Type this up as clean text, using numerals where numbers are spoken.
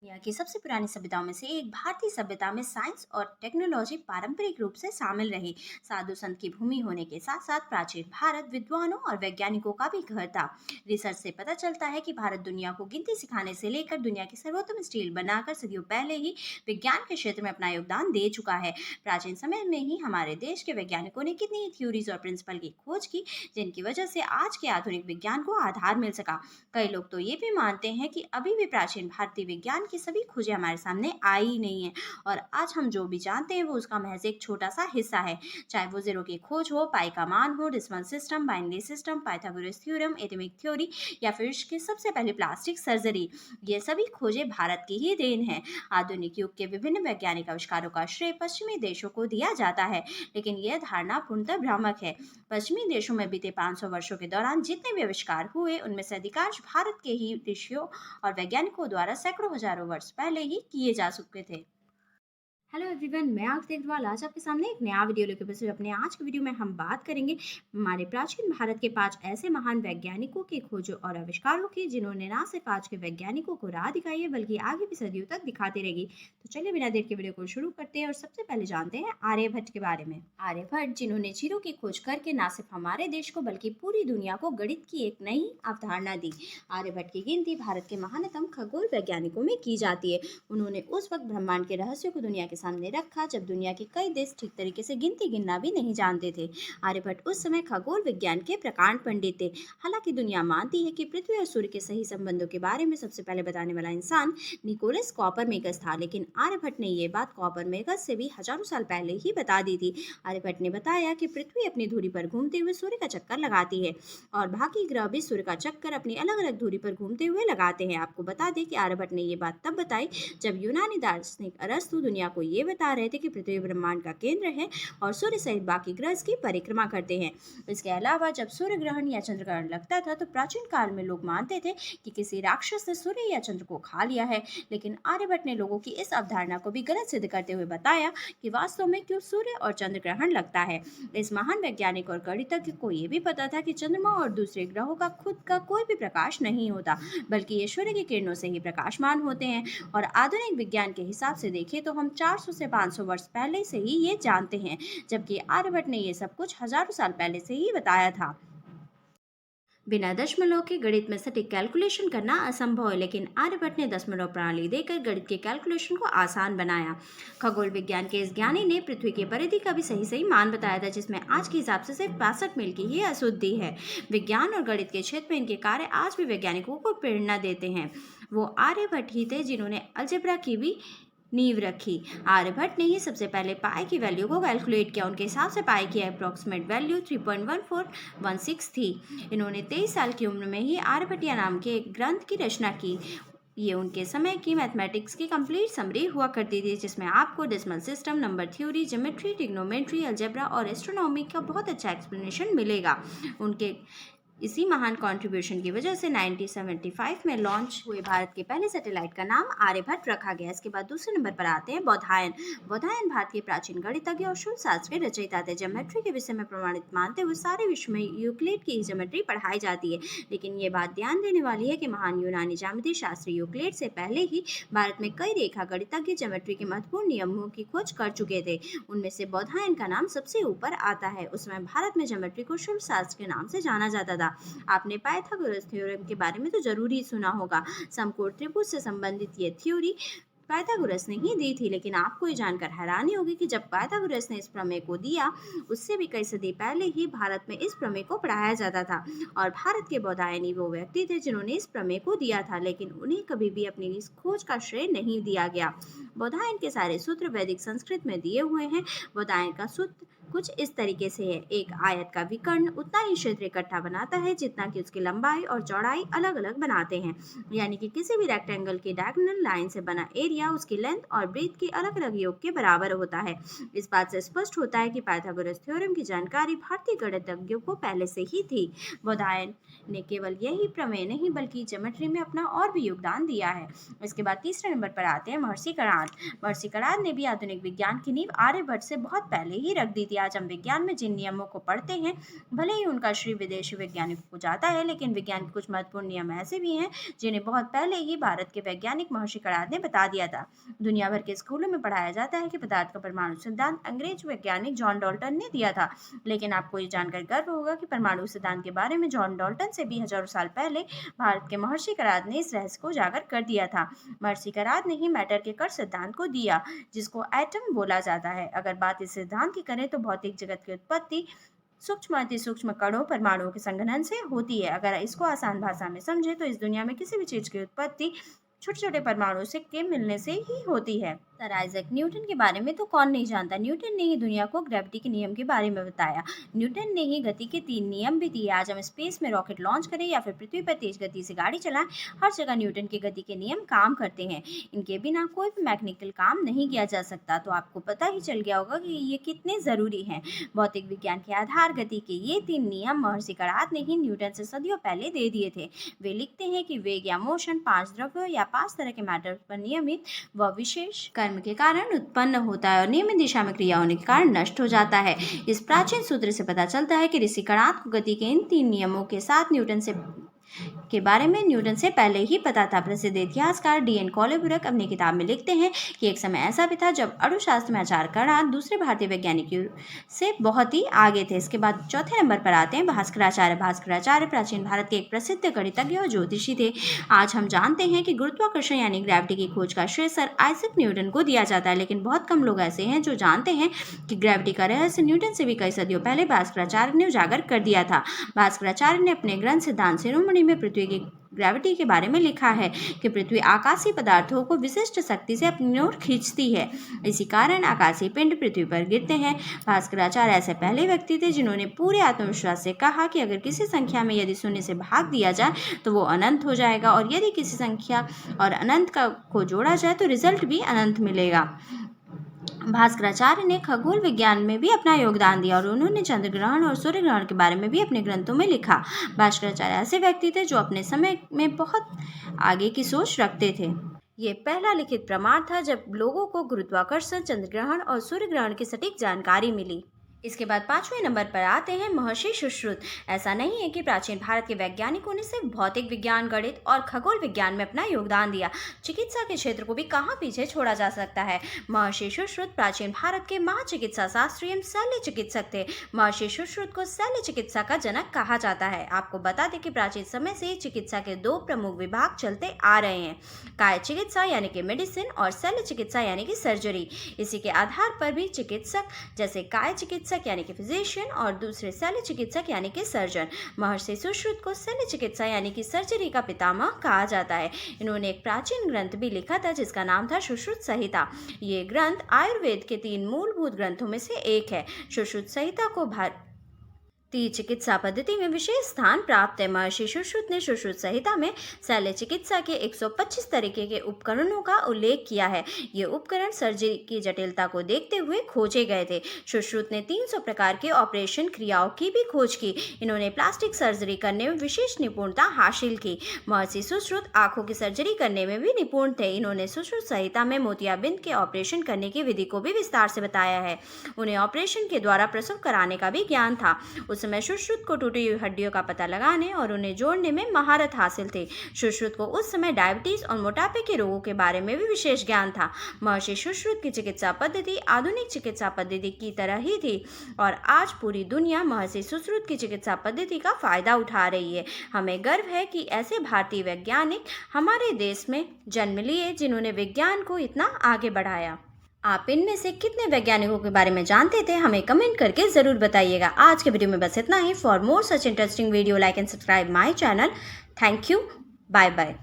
दुनिया की सबसे पुरानी सभ्यताओं में से एक भारतीय सभ्यता में साइंस और टेक्नोलॉजी पारंपरिक रूप से शामिल रही। साधु संत की भूमि होने के साथ साथ प्राचीन भारत विद्वानों और वैज्ञानिकों का भी घर था। रिसर्च से पता चलता है कि भारत दुनिया को गिनती सिखाने से लेकर दुनिया की सर्वोत्तम स्टील बनाकर सदियों पहले ही विज्ञान के क्षेत्र में अपना योगदान दे चुका है। प्राचीन समय में ही हमारे देश के वैज्ञानिकों ने कितनी थ्योरीज और प्रिंसिपल की खोज की, जिनकी वजह से आज के आधुनिक विज्ञान को आधार मिल सका। कई लोग तो ये भी मानते हैं कि अभी भी प्राचीन भारतीय विज्ञान की सभी खोजें हमारे सामने आई ही नहीं है, और आज हम जो भी जानते हैं वो उसका महज एक छोटा सा हिस्सा है। चाहे वो जीरो की खोज हो, पाई का मान हो, decimal system, binary system, Pythagoras theorem, atomic theory या फिर विश्व की सबसे पहली प्लास्टिक सर्जरी, ये सभी खोजें भारत की ही देन है। आधुनिक युग के विभिन्न वैज्ञानिक आविष्कारों का श्रेय पश्चिमी देशों को दिया जाता है, लेकिन यह धारणा पूर्णतः भ्रामक है। पश्चिमी देशों में बीते 500 वर्षों के दौरान जितने भी आविष्कार हुए, उनमें से अधिकांश भारत के ही ऋषियों और वैज्ञानिकों द्वारा सैकड़ों हजारों वर्ष पहले ही किए जा चुके थे। हेलो एवरीवन, मैं आरती अग्रवाल आज आपके सामने एक नया वीडियो लेकर उपस्थित। अपने आज की वीडियो में हम बात करेंगे हमारे प्राचीन भारत के 5 ऐसे महान वैज्ञानिकों की खोजों और आविष्कारों की, जिन्होंने ना सिर्फ आज के वैज्ञानिकों को राह दिखाई है बल्कि आगे भी सदियों तक दिखाती रहेगी। तो चलिए बिना देर के वीडियो को शुरू करते हैं और सबसे पहले जानते हैं आर्यभट्ट के बारे में। आर्यभट्ट, जिन्होंने जीरो की खोज करके ना सिर्फ हमारे देश को बल्कि पूरी दुनिया को गणित की एक नई अवधारणा दी। आर्यभट्ट की गिनती भारत के महानतम खगोल वैज्ञानिकों में की जाती है। उन्होंने उस वक्त ब्रह्मांड के रहस्यों को दुनिया के सामने रखा जब दुनिया के कई देश ठीक तरीके से गिनती गिनना भी नहीं जानते थे। आर्यभट्ट उस समय खगोल विज्ञान के प्रकांड पंडित थे। हालांकि दुनिया मानती है कि पृथ्वी और सूर्य के सही संबंधों के बारे में सबसे पहले बताने वाला इंसान निकोलस कॉपरमेकस था, लेकिन आर्यभट्ट ने यह बात कॉपरमेकस से भी हजारों साल पहले ही बता दी थी। आर्यभट्ट ने बताया कि पृथ्वी अपनी धुरी पर घूमते हुए सूर्य का चक्कर लगाती है और बाकी ग्रह भी सूर्य का चक्कर अपनी अलग अलग धुरी पर घूमते हुए लगाते हैं। आपको बता दें कि आर्यभट्ट ने यह बात तब बताई जब यूनानी दार्शनिक अरस्तु दुनिया को ये बता रहे थे कि पृथ्वी ब्रह्मांड का केंद्र है और सूर्य सहित बाकी ग्रह इसकी परिक्रमा करते हैं। इसके अलावा जब सूर्य ग्रहण या चंद्र ग्रहण लगता था तो प्राचीन काल में लोग मानते थे कि किसी राक्षस ने सूर्य या चंद्र को खा लिया है, लेकिन आर्यभट्ट ने लोगों की इस अवधारणा को भी गलत सिद्ध करते हुए बताया कि वास्तव में क्यों सूर्य और चंद्र ग्रहण लगता है। इस महान वैज्ञानिक और गणितज्ञ को यह भी पता था कि चंद्रमा और दूसरे ग्रहों का खुद का कोई भी प्रकाश नहीं होता, बल्कि ये सूर्य की किरणों से ही प्रकाशमान होते हैं। और आधुनिक विज्ञान के हिसाब से देखें तो हम 400 से 500 वर्ष पहले से ही ये जानते हैं, जबकि आर्यभट्ट ने ये सब कुछ हजारों साल पहले से ही बताया था। बिना दशमलव के गणित में सटीक कैलकुलेशन करना असंभव है, लेकिन आर्यभट्ट ने दशमलव प्रणाली देकर गणित के कैलकुलेशन को आसान बनाया। खगोल विज्ञान के इस ज्ञानी ने पृथ्वी की परिधि का भी सही सही मान बताया था, जिसमें आज के हिसाब से सिर्फ 65 मील की ही अशुद्धि है। विज्ञान और गणित के क्षेत्र में इनके कार्य आज भी वैज्ञानिकों को प्रेरणा देते हैं। वो आर्यभट्ट ही थे जिन्होंने अलजेब्रा की भी नींव रखी। आर्यभट्ट ने ही सबसे पहले पाई की वैल्यू को कैलकुलेट किया। उनके हिसाब से पाई की अप्रोक्सीमेट वैल्यू 3.1416 थी। इन्होंने 23 साल की उम्र में ही आर्यभट्टिया नाम के एक ग्रंथ की रचना की। ये उनके समय की मैथमेटिक्स की कंप्लीट समरी हुआ करती थी, जिसमें आपको decimal system, number theory, geometry, trigonometry, algebra और एस्ट्रोनॉमी का बहुत अच्छा एक्सप्लेनेशन मिलेगा। उनके इसी महान कंट्रीब्यूशन की वजह से 1975 में लॉन्च हुए भारत के पहले सैटेलाइट का नाम आर्यभट्ट रखा गया। इसके बाद दूसरे नंबर पर आते हैं बौधायन। बौधायन भारत के प्राचीन गणितज्ञ और शूल शास्त्र के रचयिता थे। ज्योमेट्री के विषय में प्रमाणित मानते हुए सारे विश्व में यूक्लिड की ज्योमेट्री पढ़ाई जाती है, लेकिन ये बात ध्यान देने वाली है कि महान यूनानी ज्यामिति शास्त्री यूक्लिड से पहले ही भारत में कई रेखा गणितज्ञ ज्योमेट्री के महत्वपूर्ण नियमों की खोज कर चुके थे। उनमें से बौधायन का नाम सबसे ऊपर आता है। उस समय भारत में ज्योमेट्री को शूल शास्त्र के नाम से जाना जाता था। आपने पाइथागोरस थ्योरम के बारे में तो जरूर ही सुना होगा। समकोण त्रिभुज से संबंधित ये थ्योरी पाइथागोरस ने ही दी थी, लेकिन आपको ये जानकर हैरानी होगी कि जब पाइथागोरस ने इस प्रमेय को दिया, उससे भी कई सदी पहले ही भारत में इस प्रमेय को पढ़ाया जाता था। और भारत के बौधायनी वो व्यक्ति थे जिन्होंने इस प्रमेय को दिया था, लेकिन उन्हें कभी भी अपनी इस खोज का श्रेय नहीं दिया गया। बौधायन के सारे सूत्र वैदिक संस्कृत में दिए हुए हैं। बौधायन का सूत्र कुछ इस तरीके से है। एक आयत का विकर्ण उतना ही क्षेत्र इकट्ठा बनाता है जितना कि उसकी लंबाई और चौड़ाई अलग अलग बनाते हैं, यानी कि किसी भी रेक्टेंगल की डायगोनल लाइन से बना एरिया उसकी लेंथ और ब्रेथ के अलग अलग योग के बराबर होता है। इस बात से स्पष्ट होता है कि पाइथागोरस थ्योरम की जानकारी भारतीय गणितज्ञों को पहले से ही थी। बौधायन ने केवल यही प्रमेय नहीं बल्कि ज्योमेट्री में अपना और भी योगदान दिया है। इसके बाद तीसरे नंबर पर आते हैं महर्षि कणाद। महर्षि कणाद ने भी आधुनिक विज्ञान की नींव आर्यभट्ट से बहुत पहले ही रख दी थी। आज हम विज्ञान में जिन नियमों को पढ़ते हैं, भले ही उनका श्रेय विदेशी वैज्ञानिकों को जाता है, लेकिन विज्ञान के कुछ महत्वपूर्ण नियम ऐसे भी हैं जिन्हें बहुत पहले ही भारत के वैज्ञानिक महर्षि कणाद ने बता दिया था। दुनिया भर के स्कूलों में पढ़ाया जाता है कि पदार्थ का परमाणु सिद्धांत अंग्रेज वैज्ञानिक जॉन डाल्टन ने दिया था, लेकिन आपको ये जानकर गर्व होगा कि परमाणु सिद्धांत के बारे में जॉन डाल्टन से भी हजारों साल पहले भारत के महर्षि कणाद ने इस रहस्य को उजागर कर दिया था। महर्षि कणाद ने ही मैटर के कण सिद्धांत को दिया, जिसको एटम बोला जाता है। अगर बात इस सिद्धांत की करें तो भौतिक जगत की उत्पत्ति सूक्ष्म अति सूक्ष्म कणों परमाणुओं के संघनन से होती है। अगर इसको आसान भाषा में समझे तो इस दुनिया में किसी भी चीज की उत्पत्ति छोटे छोटे परमाणु से के मिलने से ही होती है। सर आइजैक न्यूटन के बारे में तो कौन नहीं जानता। न्यूटन ने ही दुनिया को ग्रेविटी के नियम के बारे में बताया। न्यूटन ने ही गति के 3 नियम भी दिए। आज हम स्पेस में रॉकेट लॉन्च करें या फिर पृथ्वी पर तेज गति से गाड़ी चलाएं, हर जगह न्यूटन के गति के नियम काम करते हैं। इनके बिना कोई भी मैकेनिकल काम नहीं किया जा सकता। तो आपको पता ही चल गया होगा कि ये कितने जरूरी हैं। भौतिक विज्ञान के आधार गति के ये 3 नियम महर्षि कणाद ने ही न्यूटन से सदियों पहले दे दिए थे। वे लिखते हैं कि वेग या मोशन 5 द्रव्यों या 5 तरह के मैटर पर नियमित व विशेष कर्म के कारण उत्पन्न होता है और नियमित दिशा में क्रिया होने के कारण नष्ट हो जाता है। इस प्राचीन सूत्र से पता चलता है कि ऋषि कणाद को गति के इन 3 नियमों के साथ न्यूटन से पहले ही पता था। प्रसिद्ध इतिहासकार D.N. कॉलेब्रुक अपनी किताब में लिखते हैं कि एक समय ऐसा भी था जब अणुशास्त्र में आचार्य कणाद दूसरे भारतीय वैज्ञानिकों से बहुत ही आगे थे। इसके बाद चौथे नंबर पर आते हैं भास्कराचार्य। भास्कराचार्य प्राचीन भारत के एक प्रसिद्ध गणितज्ञ और ज्योतिषी थे। आज हम जानते हैं कि गुरुत्वाकर्षण यानी ग्रेविटी की खोज का श्रेय सर आइजैक न्यूटन को दिया जाता है, लेकिन बहुत कम लोग ऐसे हैं जो जानते हैं कि ग्रेविटी का रहस्य न्यूटन से भी कई सदियों पहले भास्कराचार्य ने उजागर कर दिया था। भास्कराचार्य ने अपने ग्रंथ सिद्धांत शिरोमणि में पृथ्वी की ग्रेविटी के बारे में लिखा है कि पृथ्वी आकाशीय पदार्थों को विशिष्ट शक्ति से अपनी ओर खींचती है। इसी कारण आकाशीय पिंड पृथ्वी पर गिरते हैं। भास्कराचार्य ऐसे पहले व्यक्ति थे जिन्होंने पूरे आत्मविश्वास से कहा कि अगर किसी संख्या में यदि शून्य से भाग दिया जाए तो वो अनंत हो जाएगा, और यदि किसी संख्या और अनंत को जोड़ा जाए तो रिजल्ट भी अनंत मिलेगा। भास्कराचार्य ने खगोल विज्ञान में भी अपना योगदान दिया और उन्होंने चंद्र ग्रहण और सूर्य ग्रहण के बारे में भी अपने ग्रंथों में लिखा। भास्कराचार्य ऐसे व्यक्ति थे जो अपने समय में बहुत आगे की सोच रखते थे। ये पहला लिखित प्रमाण था जब लोगों को गुरुत्वाकर्षण, चंद्र ग्रहण और सूर्य ग्रहण की सटीक जानकारी मिली। इसके बाद 5वें नंबर पर आते हैं महर्षि सुश्रुत। ऐसा नहीं है कि प्राचीन भारत के वैज्ञानिकों ने सिर्फ भौतिक विज्ञान, गणित और खगोल विज्ञान में अपना योगदान दिया, चिकित्सा के क्षेत्र को भी कहाँ पीछे छोड़ा जा सकता है। महर्षि सुश्रुत प्राचीन भारत के महाचिकित्सा शास्त्री एवं शल्य चिकित्सक थे। महर्षि सुश्रुत को शल्य चिकित्सा का जनक कहा जाता है। आपको बता दें कि प्राचीन समय से ही चिकित्सा के 2 प्रमुख विभाग चलते आ रहे हैं, काय चिकित्सा यानी कि मेडिसिन और शल्य चिकित्सा यानी कि सर्जरी। इसी के आधार पर भी चिकित्सक जैसे काय चिकित्सक यानी कि फिजिशियन और दूसरे शल्य चिकित्सक यानी कि सर्जन। महर्षि सुश्रुत को शल्य चिकित्सा यानी कि सर्जरी का पितामह कहा जाता है। इन्होंने एक प्राचीन ग्रंथ भी लिखा था जिसका नाम था सुश्रुत संहिता। ये ग्रंथ आयुर्वेद के 3 मूलभूत ग्रंथों में से एक है। सुश्रुत संहिता को भारतीय चिकित्सा पद्धति में विशेष स्थान प्राप्त है। महर्षि सुश्रुत ने सुश्रुत संहिता में शल्य चिकित्सा के 125 तरीके के उपकरणों का उल्लेख किया है। ये उपकरण सर्जरी की जटिलता को देखते हुए खोजे गए थे। सुश्रुत ने 300 प्रकार के ऑपरेशन क्रियाओं की भी खोज की। इन्होंने प्लास्टिक सर्जरी करने में विशेष निपुणता हासिल की। महर्षि सुश्रुत आंखों की सर्जरी करने में भी निपुण थे। इन्होंने सुश्रुत संहिता में मोतियाबिंद के ऑपरेशन करने की विधि को भी विस्तार से बताया है। उन्हें ऑपरेशन के द्वारा प्रसव कराने का भी ज्ञान था। उस समय सुश्रुत को टूटी हुई हड्डियों का पता लगाने और उन्हें जोड़ने में महारत हासिल थी। सुश्रुत को उस समय डायबिटीज और मोटापे के रोगों के बारे में भी विशेष ज्ञान था। महर्षि सुश्रुत की चिकित्सा पद्धति आधुनिक चिकित्सा पद्धति की तरह ही थी और आज पूरी दुनिया महर्षि सुश्रुत की चिकित्सा पद्धति का फायदा उठा रही है। हमें गर्व है कि ऐसे भारतीय वैज्ञानिक हमारे देश में जन्म लिए जिन्होंने विज्ञान को इतना आगे बढ़ाया। आप इनमें से कितने वैज्ञानिकों के बारे में जानते थे, हमें कमेंट करके ज़रूर बताइएगा। आज के वीडियो में बस इतना ही। For more such interesting video like and subscribe my channel. Thank you. Bye bye.